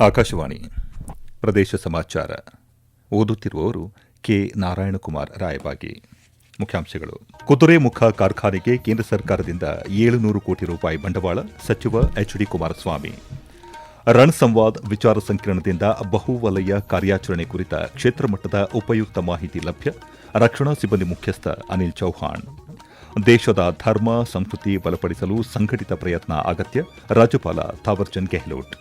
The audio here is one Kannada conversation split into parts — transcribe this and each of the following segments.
ಆಕಾಶವಾಣಿ ಪ್ರದೇಶ ಸಮಾಚಾರ ಓದುತ್ತಿರುವವರು ಕೆ ನಾರಾಯಣಕುಮಾರ್ ರಾಯಬಾಗಿ. ಮುಖ್ಯಾಂಶಗಳು. ಕುದುರೆಮುಖ ಕಾರ್ಖಾನೆಗೆ ಕೇಂದ್ರ ಸರ್ಕಾರದಿಂದ 700 ಕೋಟಿ ರೂಪಾಯಿ ಬಂಡವಾಳ, ಸಚಿವ ಎಚ್ಡಿ ಕುಮಾರಸ್ವಾಮಿ. ರಣ ಸಂವಾದ್ ವಿಚಾರ ಸಂಕಿರಣದಿಂದ ಬಹುವಲಯ ಕಾರ್ಯಾಚರಣೆ ಕುರಿತ ಕ್ಷೇತ್ರ ಮಟ್ಟದ ಉಪಯುಕ್ತ ಮಾಹಿತಿ ಲಭ್ಯ, ರಕ್ಷಣಾ ಸಿಬ್ಬಂದಿ ಮುಖ್ಯಸ್ಥ ಅನಿಲ್ ಚೌಹಾಣ್. ದೇಶದ ಧರ್ಮ ಸಂಸ್ಕೃತಿ ಬಲಪಡಿಸಲು ಸಂಘಟಿತ ಪ್ರಯತ್ನ ಅಗತ್ಯ, ರಾಜ್ಯಪಾಲ ಥಾವರ್ಚಂದ್ ಗೆಹ್ಲೋಟ್.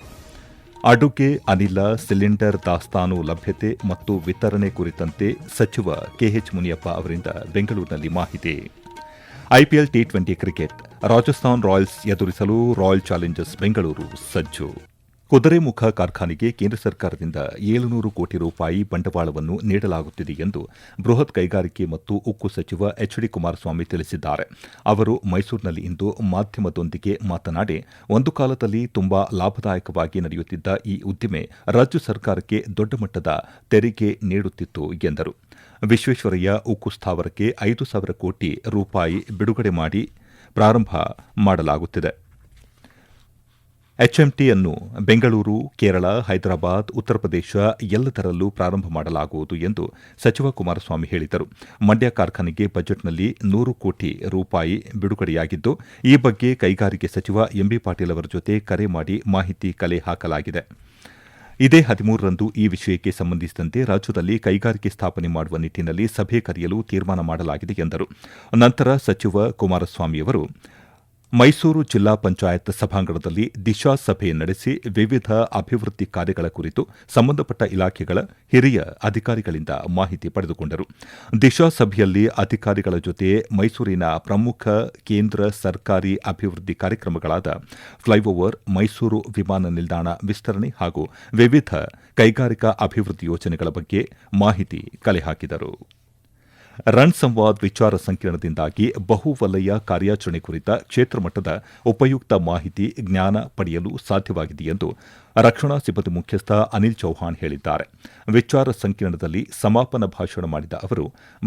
ಅಡುಗೆ ಅನಿಲ ಸಿಲಿಂಡರ್ ದಾಸ್ತಾನು ಲಭ್ಯತೆ ಮತ್ತು ವಿತರಣೆ ಕುರಿತಂತೆ ಸಚಿವ ಕೆಎಚ್ ಮುನಿಯಪ್ಪ ಅವರಿಂದ ಬೆಂಗಳೂರಿನಲ್ಲಿ ಮಾಹಿತಿ. IPL T20 cricket, Rajasthan Royals ಎದುರಿಸಲು ರಾಯಲ್ ಚಾಲೆಂಜರ್ಸ್ ಬೆಂಗಳೂರು ಸಜ್ಜು. ಕುದುರೆಮುಖ ಕಾರ್ಖಾನೆಗೆ ಕೇಂದ್ರ ಸರ್ಕಾರದಿಂದ 700 ಕೋಟಿ ರೂಪಾಯಿ ಬಂಡವಾಳವನ್ನು ನೀಡಲಾಗುತ್ತಿದೆ ಎಂದು ಬೃಹತ್ ಕೈಗಾರಿಕೆ ಮತ್ತು ಉಕ್ಕು ಸಚಿವ ಎಚ್ಡಿ ಕುಮಾರಸ್ವಾಮಿ ತಿಳಿಸಿದ್ದಾರೆ. ಅವರು ಮೈಸೂರಿನಲ್ಲಿ ಇಂದು ಮಾಧ್ಯಮದೊಂದಿಗೆ ಮಾತನಾಡಿ, ಒಂದು ಕಾಲದಲ್ಲಿ ತುಂಬಾ ಲಾಭದಾಯಕವಾಗಿ ನಡೆಯುತ್ತಿದ್ದ ಈ ಉದ್ದಿಮೆ ರಾಜ್ಯ ಸರ್ಕಾರಕ್ಕೆ ದೊಡ್ಡ ಮಟ್ಟದ ತೆರಿಗೆ ನೀಡುತ್ತಿತ್ತು ಎಂದರು. ವಿಶ್ವೇಶ್ವರಯ್ಯ ಉಕ್ಕು ಸ್ಥಾವರಕ್ಕೆ 5,000 ಕೋಟಿ ರೂಪಾಯಿ ಬಿಡುಗಡೆ ಮಾಡಿ ಪ್ರಾರಂಭ ಮಾಡಲಾಗುತ್ತಿದೆ. ಎಚ್ಎಂಟಿಯನ್ನು ಬೆಂಗಳೂರು, ಕೇರಳ, ಹೈದರಾಬಾದ್, ಉತ್ತರ ಪ್ರದೇಶ ಎಲ್ಲದರಲ್ಲೂ ಪ್ರಾರಂಭ ಮಾಡಲಾಗುವುದು ಎಂದು ಸಚಿವ ಕುಮಾರಸ್ವಾಮಿ ಹೇಳಿದರು. ಮಂಡ್ಯ ಕಾರ್ಖಾನೆಗೆ ಬಜೆಟ್ನಲ್ಲಿ 100 ಕೋಟಿ ರೂಪಾಯಿ ಬಿಡುಗಡೆಯಾಗಿದ್ದು, ಈ ಬಗ್ಗೆ ಕೈಗಾರಿಕೆ ಸಚಿವ ಎಂಬಿ ಪಾಟೀಲ್ ಅವರ ಜೊತೆ ಕರೆ ಮಾಡಿ ಮಾಹಿತಿ ಕಲೆ ಹಾಕಲಾಗಿದೆ. ಇದೇ 13ರಂದು ಈ ವಿಷಯಕ್ಕೆ ಸಂಬಂಧಿಸಿದಂತೆ ರಾಜ್ಯದಲ್ಲಿ ಕೈಗಾರಿಕೆ ಸ್ಥಾಪನೆ ಮಾಡುವ ನಿಟ್ಟಿನಲ್ಲಿ ಸಭೆ ಕರೆಯಲು ತೀರ್ಮಾನ ಮಾಡಲಾಗಿದೆ ಎಂದರು. ನಂತರ ಸಚಿವ ಕುಮಾರಸ್ವಾಮಿಯವರು ಮೈಸೂರು ಜಿಲ್ಲಾ ಪಂಚಾಯತ್ ಸಭಾಂಗಣದಲ್ಲಿ ದಿಶಾ ಸಭೆ ನಡೆಸಿ ವಿವಿಧ ಅಭಿವೃದ್ಧಿ ಕಾರ್ಯಗಳ ಕುರಿತು ಸಂಬಂಧಪಟ್ಟ ಇಲಾಖೆಗಳ ಹಿರಿಯ ಅಧಿಕಾರಿಗಳಿಂದ ಮಾಹಿತಿ ಪಡೆದುಕೊಂಡರು. ದಿಶಾ ಸಭೆಯಲ್ಲಿ ಅಧಿಕಾರಿಗಳ ಜೊತೆ ಮೈಸೂರಿನ ಪ್ರಮುಖ ಕೇಂದ್ರ ಸರ್ಕಾರಿ ಅಭಿವೃದ್ಧಿ ಕಾರ್ಯಕ್ರಮಗಳಾದ ಫ್ಲೈಓವರ್, ಮೈಸೂರು ವಿಮಾನ ನಿಲ್ದಾಣ ವಿಸ್ತರಣೆ ಹಾಗೂ ವಿವಿಧ ಕೈಗಾರಿಕಾ ಅಭಿವೃದ್ಧಿ ಯೋಜನೆಗಳ ಬಗ್ಗೆ ಮಾಹಿತಿ ಕಲೆ ಹಾಕಿದರು. ರಣ ಸಂವಾದ್ ವಿಚಾರ ಸಂಕಿರಣದಿಂದಾಗಿ ಬಹುವಲಯ ಕಾರ್ಯಾಚರಣೆ ಕುರಿತ ಕ್ಷೇತ್ರ ಮಟ್ಟದ ಉಪಯುಕ್ತ ಮಾಹಿತಿ ಜ್ಞಾನ ಪಡೆಯಲು ಸಾಧ್ಯವಾಗಿದೆ ಎಂದು ರಕ್ಷಣಾ ಸಿಬ್ಬಂದಿ ಮುಖ್ಯಸ್ಥ ಅನಿಲ್ ಚೌಹಾಣ್ ಹೇಳಿದ್ದಾರೆ. ವಿಚಾರ ಸಂಕಿರಣದಲ್ಲಿ ಸಮಾಪನ ಭಾಷಣ ಮಾಡಿದ ಅವರು,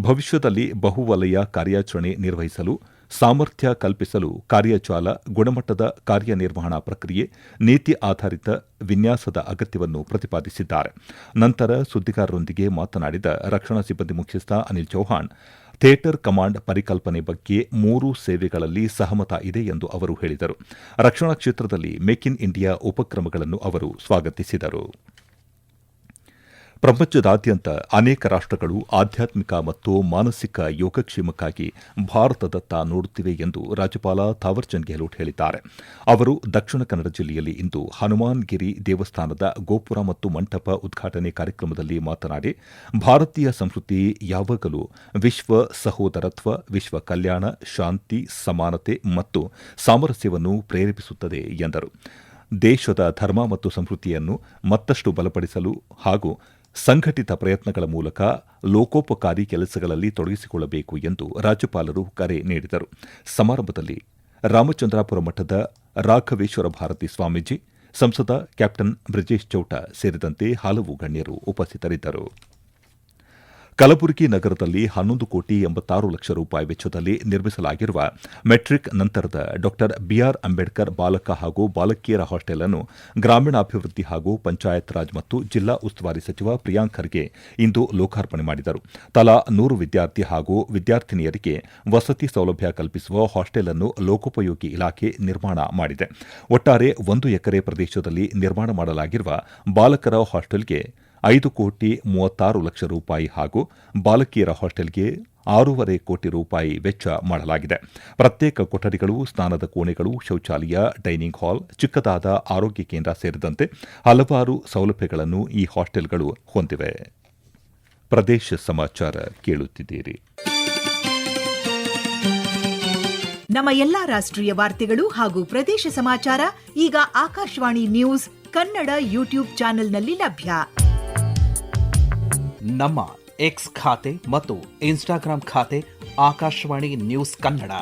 ಭವಿಷ್ಯದಲ್ಲಿ ಬಹುವಲಯ ಕಾರ್ಯಾಚರಣೆ ನಿರ್ವಹಿಸಲು ಸಾಮರ್ಥ್ಯ ಕಲ್ಪಿಸಲು ಕಾರ್ಯಜಾಲ, ಗುಣಮಟ್ಟದ ಕಾರ್ಯನಿರ್ವಹಣಾ ಪ್ರಕ್ರಿಯೆ, ನೀತಿ ಆಧಾರಿತ ವಿನ್ಯಾಸದ ಅಗತ್ಯವನ್ನು ಪ್ರತಿಪಾದಿಸಿದ್ದಾರೆ. ನಂತರ ಸುದ್ದಿಗಾರರೊಂದಿಗೆ ಮಾತನಾಡಿದ ರಕ್ಷಣಾ ಸಿಬ್ಬಂದಿ ಮುಖ್ಯಸ್ಥ ಅನಿಲ್ ಚೌಹಾಣ್, ಥಿಯೇಟರ್ ಕಮಾಂಡ್ ಪರಿಕಲ್ಪನೆ ಬಗ್ಗೆ 3 ಸೇವೆಗಳಲ್ಲಿ ಸಹಮತ ಇದೆ ಎಂದು ಅವರು ಹೇಳಿದರು. ರಕ್ಷಣಾ ಕ್ಷೇತ್ರದಲ್ಲಿ ಮೇಕ್ ಇನ್ ಇಂಡಿಯಾ ಉಪಕ್ರಮಗಳನ್ನು ಅವರು ಸ್ವಾಗತಿಸಿದರು. ಪ್ರಪಂಚದಾದ್ಯಂತ ಅನೇಕ ರಾಷ್ಟಗಳು ಆಧ್ಯಾತ್ಮಿಕ ಮತ್ತು ಮಾನಸಿಕ ಯೋಗಕ್ಷೇಮಕ್ಕಾಗಿ ಭಾರತದತ್ತ ನೋಡುತ್ತಿವೆ ಎಂದು ರಾಜ್ಯಪಾಲ ಥಾವರ್ಚಂದ್ ಗೆಹ್ಲೋಟ್ ಹೇಳಿದ್ದಾರೆ. ಅವರು ದಕ್ಷಿಣ ಕನ್ನಡ ಜಿಲ್ಲೆಯಲ್ಲಿ ಇಂದು ಹನುಮಾನ್ಗಿರಿ ದೇವಸ್ಥಾನದ ಗೋಪುರ ಮತ್ತು ಮಂಟಪ ಉದ್ಘಾಟನೆ ಕಾರ್ಯಕ್ರಮದಲ್ಲಿ ಮಾತನಾಡಿ, ಭಾರತೀಯ ಸಂಸ್ಕೃತಿ ಯಾವಾಗಲೂ ವಿಶ್ವ ಸಹೋದರತ್ವ, ವಿಶ್ವ ಕಲ್ಯಾಣ, ಶಾಂತಿ, ಸಮಾನತೆ ಮತ್ತು ಸಾಮರಸ್ಯವನ್ನು ಪ್ರೇರೇಪಿಸುತ್ತದೆ ಎಂದರು. ದೇಶದ ಧರ್ಮ ಮತ್ತು ಸಂಸ್ಕೃತಿಯನ್ನು ಮತ್ತಷ್ಟು ಬಲಪಡಿಸಲು ಹಾಗೂ ಸಂಘಟಿತ ಪ್ರಯತ್ನಗಳ ಮೂಲಕ ಲೋಕೋಪಕಾರಿ ಕೆಲಸಗಳಲ್ಲಿ ತೊಡಗಿಸಿಕೊಳ್ಳಬೇಕು ಎಂದು ರಾಜ್ಯಪಾಲರು ಕರೆ ನೀಡಿದರು. ಸಮಾರಂಭದಲ್ಲಿ ರಾಮಚಂದ್ರಾಪುರ ಮಠದ ರಾಘವೇಶ್ವರ ಭಾರತಿ ಸ್ವಾಮೀಜಿ, ಸಂಸದ ಕ್ಯಾಪ್ಟನ್ ಬ್ರಿಜೇಶ್ ಚೌಟ ಸೇರಿದಂತೆ ಹಲವು ಗಣ್ಯರು ಉಪಸ್ಥಿತರಿದ್ದರು. ಕಲಬುರಗಿ ನಗರದಲ್ಲಿ 11 ಕೋಟಿ 86 ಲಕ್ಷ ರೂಪಾಯಿ ವೆಚ್ಚದಲ್ಲಿ ನಿರ್ಮಿಸಲಾಗಿರುವ ಮೆಟ್ರಿಕ್ ನಂತರದ ಡಾ ಬಿಆರ್ ಅಂಬೇಡ್ಕರ್ ಬಾಲಕ ಹಾಗೂ ಬಾಲಕಿಯರ ಹಾಸ್ಟೆಲ್ ಅನ್ನು ಗ್ರಾಮೀಣಾಭಿವೃದ್ಧಿ ಹಾಗೂ ಪಂಚಾಯತ್ ರಾಜ್ ಮತ್ತು ಜಿಲ್ಲಾ ಉಸ್ತುವಾರಿ ಸಚಿವ ಪ್ರಿಯಾಂಕ್ ಖರ್ಗೆ ಇಂದು ಲೋಕಾರ್ಪಣೆ ಮಾಡಿದರು. ತಲಾ 100 ವಿದ್ಯಾರ್ಥಿ ಹಾಗೂ ವಿದ್ಯಾರ್ಥಿನಿಯರಿಗೆ ವಸತಿ ಸೌಲಭ್ಯ ಕಲ್ಪಿಸುವ ಹಾಸ್ಟೆಲ್ ಅನ್ನು ಲೋಕೋಪಯೋಗಿ ಇಲಾಖೆ ನಿರ್ಮಾಣ ಮಾಡಿದೆ. ಒಟ್ಟಾರೆ 1 ಎಕರೆ ಪ್ರದೇಶದಲ್ಲಿ ನಿರ್ಮಾಣ ಮಾಡಲಾಗಿರುವ ಬಾಲಕರ ಹಾಸ್ಟೆಲ್ಗೆ 5 ಕೋಟಿ 36 ಲಕ್ಷ ರೂಪಾಯಿ ಹಾಗೂ ಬಾಲಕಿಯರ ಹಾಸ್ಟೆಲ್ಗೆ 6.5 ಕೋಟಿ ರೂಪಾಯಿ ವೆಚ್ಚ ಮಾಡಲಾಗಿದೆ. ಪ್ರತ್ಯೇಕ ಕೊಠಡಿಗಳು, ಸ್ನಾನದ ಕೋಣೆಗಳು, ಶೌಚಾಲಯ, ಡೈನಿಂಗ್ ಹಾಲ್, ಚಿಕ್ಕದಾದ ಆರೋಗ್ಯ ಕೇಂದ್ರ ಸೇರಿದಂತೆ ಹಲವಾರು ಸೌಲಭ್ಯಗಳನ್ನು ಈ ಹಾಸ್ಟೆಲ್ಗಳು ಹೊಂದಿವೆ. ಪ್ರದೇಶ ಸಮಾಚಾರ ಕೇಳುತ್ತಿದ್ದೀರಿ. ನಮ್ಮ ಎಲ್ಲಾ ರಾಷ್ಟ್ರೀಯ ವಾರ್ತೆಗಳು ಹಾಗೂ ಪ್ರದೇಶ ಸಮಾಚಾರ ಈಗ ಆಕಾಶವಾಣಿ ನ್ಯೂಸ್ ಕನ್ನಡ ಯೂಟ್ಯೂಬ್ ಚಾನೆಲ್ನಲ್ಲಿ ಲಭ್ಯ. ನಮ್ಮ ಎಕ್ಸ್ ಖಾತೆ ಮತ್ತು ಇನ್ಸ್ಟಾಗ್ರಾಂ ಖಾತೆ ಆಕಾಶವಾಣಿ ನ್ಯೂಸ್ ಕನ್ನಡ.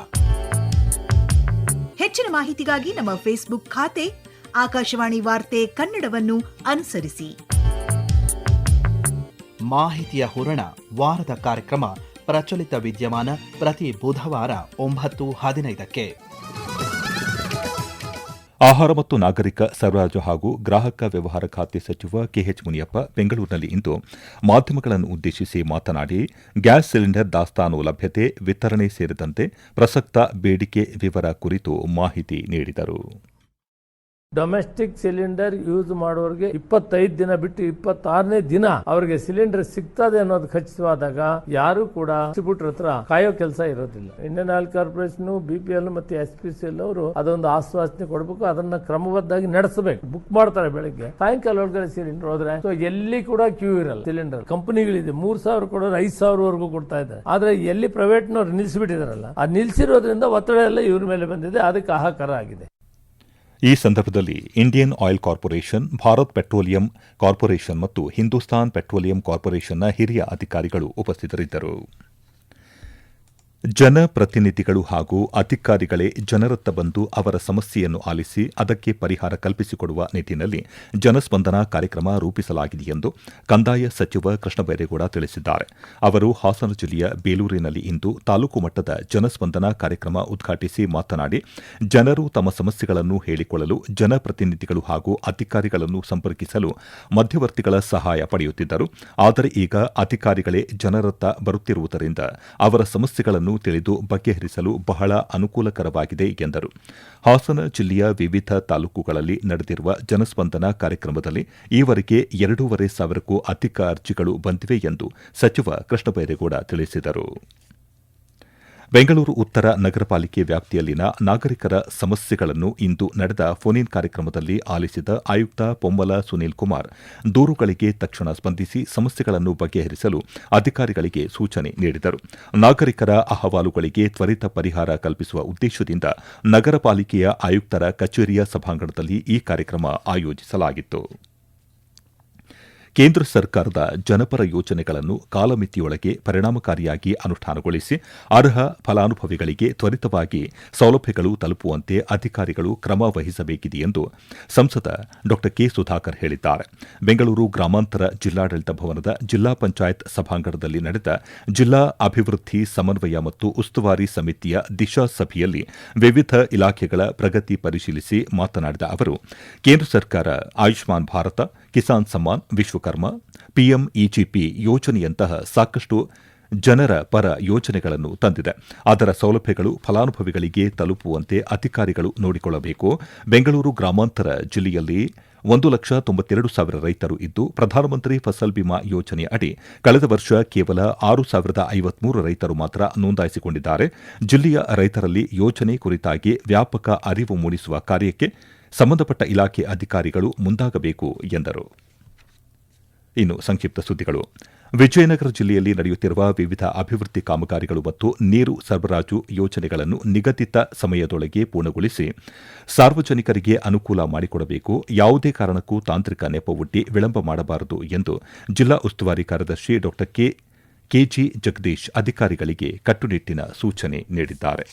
ಹೆಚ್ಚಿನ ಮಾಹಿತಿಗಾಗಿ ನಮ್ಮ ಫೇಸ್ಬುಕ್ ಖಾತೆ ಆಕಾಶವಾಣಿ ವಾರ್ತೆ ಕನ್ನಡವನ್ನು ಅನುಸರಿಸಿ. ಮಾಹಿತಿಯ ಹೂರಣ ವಾರದ ಕಾರ್ಯಕ್ರಮ ಪ್ರಚಲಿತ ವಿದ್ಯಮಾನ ಪ್ರತಿ ಬುಧವಾರ 9:15. ಆಹಾರ ಮತ್ತು ನಾಗರಿಕ ಸರಬರಾಜು ಹಾಗೂ ಗ್ರಾಹಕ ವ್ಯವಹಾರ ಖಾತೆ ಸಚಿವ ಕೆಎಚ್ ಮುನಿಯಪ್ಪ ಬೆಂಗಳೂರಿನಲ್ಲಿ ಇಂದು ಮಾಧ್ಯಮಗಳನ್ನು ಉದ್ದೇಶಿಸಿ ಮಾತನಾಡಿ ಗ್ಯಾಸ್ ಸಿಲಿಂಡರ್ ದಾಸ್ತಾನು ಲಭ್ಯತೆ ವಿತರಣೆ ಸೇರಿದಂತೆ ಪ್ರಸಕ್ತ ಬೇಡಿಕೆ ವಿವರ ಕುರಿತು ಮಾಹಿತಿ ನೀಡಿದರು. ಡೊಮೆಸ್ಟಿಕ್ ಸಿಲಿಂಡರ್ ಯೂಸ್ ಮಾಡೋರಿಗೆ 25 ದಿನ ಬಿಟ್ಟು 26ನೇ ದಿನ ಅವರಿಗೆ ಸಿಲಿಂಡರ್ ಸಿಗ್ತದೆ ಅನ್ನೋದು ಖಚಿತವಾದಾಗ ಯಾರು ಕೂಡ ಡಿಸ್ಟ್ರಿಬ್ಯೂಟರ್ ಹತ್ರ ಕಾಯೋ ಕೆಲಸ ಇರೋದಿಲ್ಲ. ಇಂಡಿಯನ್ ಆಯಿಲ್ ಕಾರ್ಪೊರೇಷನ್, BPL ಮತ್ತೆ SPCL ಅವರು ಅದೊಂದು ಆಶ್ವಾಸನೆ ಕೊಡಬೇಕು, ಅದನ್ನ ಕ್ರಮಬದ್ಧವಾಗಿ ನಡೆಸಬೇಕು. ಬುಕ್ ಮಾಡ್ತಾರೆ ಬೆಳಿಗ್ಗೆ, ಸಾಯಂಕಾಲ ಒಳಗಡೆ ಸಿಲಿಂಡರ್ ಹೋದ್ರೆ ಎಲ್ಲಿ ಕೂಡ ಕ್ಯೂ ಇರಲ್ಲ. ಸಿಲಿಂಡರ್ ಕಂಪನಿಗಳಿದೆ 3,000 ಕೊಡೋರು 5,000 ವರೆಗೂ ಕೊಡ್ತಾ ಇದ್ದಾರೆ. ಆದ್ರೆ ಎಲ್ಲಿ ಪ್ರೈವೇಟ್ನವ್ರು ನಿಲ್ಸಿಬಿಟ್ಟಿದಾರಲ್ಲ, ಆ ನಿಲ್ಸಿರೋದ್ರಿಂದ ಒತ್ತಡ ಎಲ್ಲ ಇವ್ರ ಮೇಲೆ ಬಂದಿದೆ, ಅದಕ್ಕೆ ಹಾಹಾಕಾರ ಆಗಿದೆ. ಈ ಸಂದರ್ಭದಲ್ಲಿ Indian oil corporation, Bharat petroleum corporation ಮತ್ತು ಹಿಂದೂಸ್ತಾನ್ ಪೆಟ್ರೋಲಿಯಂ ಕಾರ್ಪೊರೇಷನ್ನ ಹಿರಿಯ ಅಧಿಕಾರಿಗಳು ಉಪಸ್ಥಿತರಿದ್ದರು. ಜನಪ್ರತಿನಿಧಿಗಳು ಹಾಗೂ ಅಧಿಕಾರಿಗಳೇ ಜನರತ್ತ ಬಂದು ಅವರ ಸಮಸ್ಯೆಯನ್ನು ಆಲಿಸಿ ಅದಕ್ಕೆ ಪರಿಹಾರ ಕಲ್ಪಿಸಿಕೊಡುವ ನಿಟ್ಟಿನಲ್ಲಿ ಜನಸ್ಪಂದನಾ ಕಾರ್ಯಕ್ರಮ ರೂಪಿಸಲಾಗಿದೆ ಎಂದು ಕಂದಾಯ ಸಚಿವ ಕೃಷ್ಣ ಬೈರೇಗೌಡ ತಿಳಿಸಿದ್ದಾರೆ. ಅವರು ಹಾಸನ ಜಿಲ್ಲೆಯ ಬೇಲೂರಿನಲ್ಲಿ ಇಂದು ತಾಲೂಕು ಮಟ್ಟದ ಜನಸ್ಪಂದನಾ ಕಾರ್ಯಕ್ರಮ ಉದ್ಘಾಟಿಸಿ ಮಾತನಾಡಿ, ಜನರು ತಮ್ಮ ಸಮಸ್ಯೆಗಳನ್ನು ಹೇಳಿಕೊಳ್ಳಲು ಜನಪ್ರತಿನಿಧಿಗಳು ಹಾಗೂ ಅಧಿಕಾರಿಗಳನ್ನು ಸಂಪರ್ಕಿಸಲು ಮಧ್ಯವರ್ತಿಗಳ ಸಹಾಯ ಪಡೆಯುತ್ತಿದ್ದರು. ಆದರೆ ಈಗ ಅಧಿಕಾರಿಗಳೇ ಜನರತ್ತ ಬರುತ್ತಿರುವುದರಿಂದ ಅವರ ಸಮಸ್ಯೆಗಳನ್ನು ತಿಳಿದು ಬಗೆಹರಿಸಲು ಬಹಳ ಅನುಕೂಲಕರವಾಗಿದೆ ಎಂದರು. ಹಾಸನ ಜಿಲ್ಲೆಯ ವಿವಿಧ ತಾಲೂಕುಗಳಲ್ಲಿ ನಡೆದಿರುವ ಜನಸ್ಪಂದನಾ ಕಾರ್ಯಕ್ರಮದಲ್ಲಿ ಈವರೆಗೆ 2,500ಕ್ಕೂ ಅಧಿಕ ಅರ್ಜಿಗಳು ಬಂದಿವೆ ಎಂದು ಸಚಿವ ಕೃಷ್ಣ ಬೈರೇಗೌಡ ತಿಳಿಸಿದರು. ಬೆಂಗಳೂರು ಉತ್ತರ ನಗರ ಪಾಲಿಕೆ ವ್ಯಾಪ್ತಿಯಲ್ಲಿನ ನಾಗರಿಕರ ಸಮಸ್ಯೆಗಳನ್ನು ಇಂದು ನಡೆದ ಫೋನ್ ಇನ್ ಕಾರ್ಯಕ್ರಮದಲ್ಲಿ ಆಲಿಸಿದ ಆಯುಕ್ತ ಪೊಮ್ಮಲ ಸುನೀಲ್ ಕುಮಾರ್, ದೂರುಗಳಿಗೆ ತಕ್ಷಣ ಸ್ಪಂದಿಸಿ ಸಮಸ್ಯೆಗಳನ್ನು ಬಗೆಹರಿಸಲು ಅಧಿಕಾರಿಗಳಿಗೆ ಸೂಚನೆ ನೀಡಿದರು. ನಾಗರಿಕರ ಅಹವಾಲುಗಳಿಗೆ ತ್ವರಿತ ಪರಿಹಾರ ಕಲ್ಪಿಸುವ ಉದ್ದೇಶದಿಂದ ನಗರ ಪಾಲಿಕೆಯ ಆಯುಕ್ತರ ಕಚೇರಿಯ ಸಭಾಂಗಣದಲ್ಲಿ ಈ ಕಾರ್ಯಕ್ರಮ ಆಯೋಜಿಸಲಾಗಿತ್ತು. ಕೇಂದ್ರ ಸರ್ಕಾರದ ಜನಪರ ಯೋಜನೆಗಳನ್ನು ಕಾಲಮಿತಿಯೊಳಗೆ ಪರಿಣಾಮಕಾರಿಯಾಗಿ ಅನುಷ್ಠಾನಗೊಳಿಸಿ ಅರ್ಹ ಫಲಾನುಭವಿಗಳಿಗೆ ತ್ವರಿತವಾಗಿ ಸೌಲಭ್ಯಗಳು ತಲುಪುವಂತೆ ಅಧಿಕಾರಿಗಳು ಕ್ರಮ ವಹಿಸಬೇಕಿದೆ ಎಂದು ಸಂಸದ ಡಾ ಕೆ ಸುಧಾಕರ್ ಹೇಳಿದ್ದಾರೆ. ಬೆಂಗಳೂರು ಗ್ರಾಮಾಂತರ ಜಿಲ್ಲಾಡಳಿತ ಭವನದ ಜಿಲ್ಲಾ ಪಂಚಾಯತ್ ಸಭಾಂಗಣದಲ್ಲಿ ನಡೆದ ಜಿಲ್ಲಾ ಅಭಿವೃದ್ಧಿ ಸಮನ್ವಯ ಮತ್ತು ಉಸ್ತುವಾರಿ ಸಮಿತಿಯ ದಿಶಾ ಸಭೆಯಲ್ಲಿ ವಿವಿಧ ಇಲಾಖೆಗಳ ಪ್ರಗತಿ ಪರಿಶೀಲಿಸಿ ಮಾತನಾಡಿದ ಅವರು, ಕೇಂದ್ರ ಸರ್ಕಾರ ಆಯುಷ್ಮಾನ್ ಭಾರತ, ಕಿಸಾನ್ ಸಮ್ಮಾನ್, ವಿಶ್ವಕರ್ಮ, PMEGP ಯೋಜನೆಯಂತಹ ಸಾಕಷ್ಟು ಜನರ ಪರ ಯೋಜನೆಗಳನ್ನು ತಂದಿದೆ. ಅದರ ಸೌಲಭ್ಯಗಳು ಫಲಾನುಭವಿಗಳಿಗೆ ತಲುಪುವಂತೆ ಅಧಿಕಾರಿಗಳು ನೋಡಿಕೊಳ್ಳಬೇಕು. ಬೆಂಗಳೂರು ಗ್ರಾಮಾಂತರ ಜಿಲ್ಲೆಯಲ್ಲಿ 1,92,000 ರೈತರು ಇದ್ದು, ಪ್ರಧಾನಮಂತ್ರಿ ಫಸಲ್ ಬಿಮಾ ಯೋಜನೆ ಅಡಿ ಕಳೆದ ವರ್ಷ ಕೇವಲ 6,053 ರೈತರು ಮಾತ್ರ ನೋಂದಾಯಿಸಿಕೊಂಡಿದ್ದಾರೆ. ಜಿಲ್ಲೆಯ ರೈತರಲ್ಲಿ ಯೋಜನೆ ಕುರಿತಾಗಿ ವ್ಯಾಪಕ ಅರಿವು ಮೂಡಿಸುವ ಕಾರ್ಯಕ್ಕೆ ಸಂಬಂಧಪಟ್ಟ ಇಲಾಖೆ ಅಧಿಕಾರಿಗಳು ಮುಂದಾಗಬೇಕು ಎಂದರು. ಇನ್ನು ಸಂಕ್ಷಿಪ್ತ ಸುದ್ದಿಗಳು. ವಿಜಯನಗರ ಜಿಲ್ಲೆಯಲ್ಲಿ ನಡೆಯುತ್ತಿರುವ ವಿವಿಧ ಅಭಿವೃದ್ಧಿ ಕಾಮಗಾರಿಗಳು ಮತ್ತು ನೀರು ಸರಬರಾಜು ಯೋಜನೆಗಳನ್ನು ನಿಗದಿತ ಸಮಯದೊಳಗೆ ಪೂರ್ಣಗೊಳಿಸಿ ಸಾರ್ವಜನಿಕರಿಗೆ ಅನುಕೂಲ ಮಾಡಿಕೊಡಬೇಕು. ಯಾವುದೇ ಕಾರಣಕ್ಕೂ ತಾಂತ್ರಿಕ ನೆಪವೊಡ್ಡಿ ವಿಳಂಬ ಮಾಡಬಾರದು ಎಂದು ಜಿಲ್ಲಾ ಉಸ್ತುವಾರಿ ಕಾರ್ಯದರ್ಶಿ ಡಾ ಕೆಜಿ ಜಗದೀಶ್ ಅಧಿಕಾರಿಗಳಿಗೆ ಕಟ್ಟುನಿಟ್ಟಿನ ಸೂಚನೆ ನೀಡಿದ್ದಾರೆ.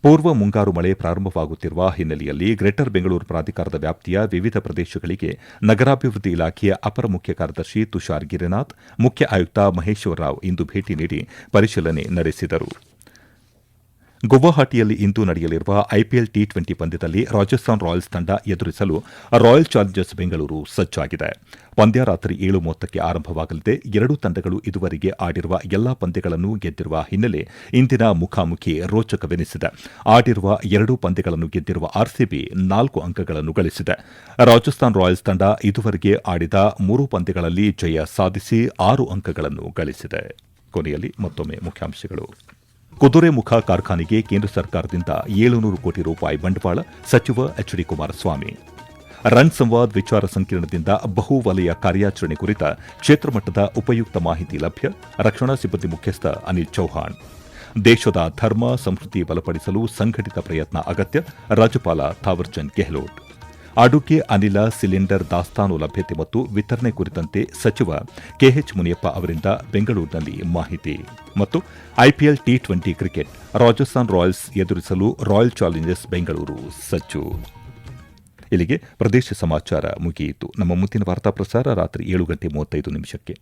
ಪೂರ್ವ ಮುಂಗಾರು ಮಳೆ ಪ್ರಾರಂಭವಾಗುತ್ತಿರುವ ಹಿನ್ನೆಲೆಯಲ್ಲಿ ಗ್ರೇಟರ್ ಬೆಂಗಳೂರು ಪ್ರಾಧಿಕಾರದ ವ್ಯಾಪ್ತಿಯ ವಿವಿಧ ಪ್ರದೇಶಗಳಿಗೆ ನಗರಾಭಿವೃದ್ಧಿ ಇಲಾಖೆಯ ಅಪರ ಮುಖ್ಯ ಕಾರ್ಯದರ್ಶಿ ತುಷಾರ್ ಗಿರಿನಾಥ್, ಮುಖ್ಯ ಆಯುಕ್ತ ಮಹೇಶ್ವರ ರಾವ್ ಇಂದು ಭೇಟಿ ನೀಡಿ ಪರಿಶೀಲನೆ ನಡೆಸಿದರು. ಗುವಾಹಟಿಯಲ್ಲಿ ಇಂದು ನಡೆಯಲಿರುವ IPL T20 ಪಂದ್ಯದಲ್ಲಿ ರಾಜಸ್ಥಾನ್ ರಾಯಲ್ಸ್ ತಂಡ ಎದುರಿಸಲು ರಾಯಲ್ ಚಾಲೆಂಜರ್ಸ್ ಬೆಂಗಳೂರು ಸಜ್ಜಾಗಿದೆ. ಪಂದ್ಯ ರಾತ್ರಿ 7:30ಕ್ಕೆ ಆರಂಭವಾಗಲಿದೆ. ಎರಡೂ ತಂಡಗಳು ಇದುವರೆಗೆ ಆಡಿರುವ ಎಲ್ಲಾ ಪಂದ್ಯಗಳನ್ನು ಗೆದ್ದಿರುವ ಹಿನ್ನೆಲೆ ಇಂದಿನ ಮುಖಾಮುಖಿ ರೋಚಕವೆನಿಸಿದೆ. ಆಡಿರುವ ಎರಡೂ ಪಂದ್ಯಗಳನ್ನು ಗೆದ್ದಿರುವ RCB 4 ಅಂಕಗಳನ್ನು ಗಳಿಸಿದೆ. ರಾಜಸ್ಥಾನ್ ರಾಯಲ್ಸ್ ತಂಡ ಇದುವರೆಗೆ ಆಡಿದ 3 ಪಂದ್ಯಗಳಲ್ಲಿ ಜಯ ಸಾಧಿಸಿ 6 ಅಂಕಗಳನ್ನು ಗಳಿಸಿದೆ. ಕೊನೆಯಲ್ಲಿ ಮತ್ತೊಮ್ಮೆ ಮುಖ್ಯಾಂಶಗಳು. ಕುದುರೆಮುಖ ಕಾರ್ಖಾನೆಗೆ ಕೇಂದ್ರ ಸರ್ಕಾರದಿಂದ 700 ಕೋಟಿ ರೂಪಾಯಿ ಬಂಡವಾಳ, ಸಚಿವ HD ಕುಮಾರಸ್ವಾಮಿ. ರನ್ ಸಂವಾದ್ ವಿಚಾರ ಸಂಕಿರಣದಿಂದ ಬಹುವಲಯ ಕಾರ್ಯಾಚರಣೆ ಕುರಿತ ಕ್ಷೇತ್ರ ಮಟ್ಟದ ಉಪಯುಕ್ತ ಮಾಹಿತಿ ಲಭ್ಯ, ರಕ್ಷಣಾ ಸಿಬ್ಬಂದಿ ಮುಖ್ಯಸ್ಥ ಅನಿಲ್ ಚೌಹಾಣ್. ದೇಶದ ಧರ್ಮ ಸಂಸ್ಕೃತಿ ಬಲಪಡಿಸಲು ಸಂಘಟಿತ ಪ್ರಯತ್ನ ಅಗತ್ಯ, ರಾಜ್ಯಪಾಲ ಥಾವರ್ಚಂದ್ ಗೆಹ್ಲೋಟ್. ಅಡುಗೆ ಅನಿಲ ಸಿಲಿಂಡರ್ ದಾಸ್ತಾನು ಲಭ್ಯತೆ ಮತ್ತು ವಿತರಣೆ ಕುರಿತಂತೆ ಸಚಿವ ಕೆಎಚ್ ಮುನಿಯಪ್ಪ ಅವರಿಂದ ಬೆಂಗಳೂರಿನಲ್ಲಿ ಮಾಹಿತಿ. ಮತ್ತು IPL T20 cricket, Rajasthan Royals ಎದುರಿಸಲು ರಾಯಲ್ ಚಾಲೆಂಜರ್ಸ್ ಬೆಂಗಳೂರು ಸಜ್ಜು. ಇಲ್ಲಿಗೆ ಪ್ರದೇಶ ಸಮಾಚಾರ ಮುಗಿಯಿತು. ನಮ್ಮ ಮುಂದಿನ ವಾರ್ತಾ ಪ್ರಸಾರ ರಾತ್ರಿ 7:35 ನಿಮಿಷಕ್ಕೆ.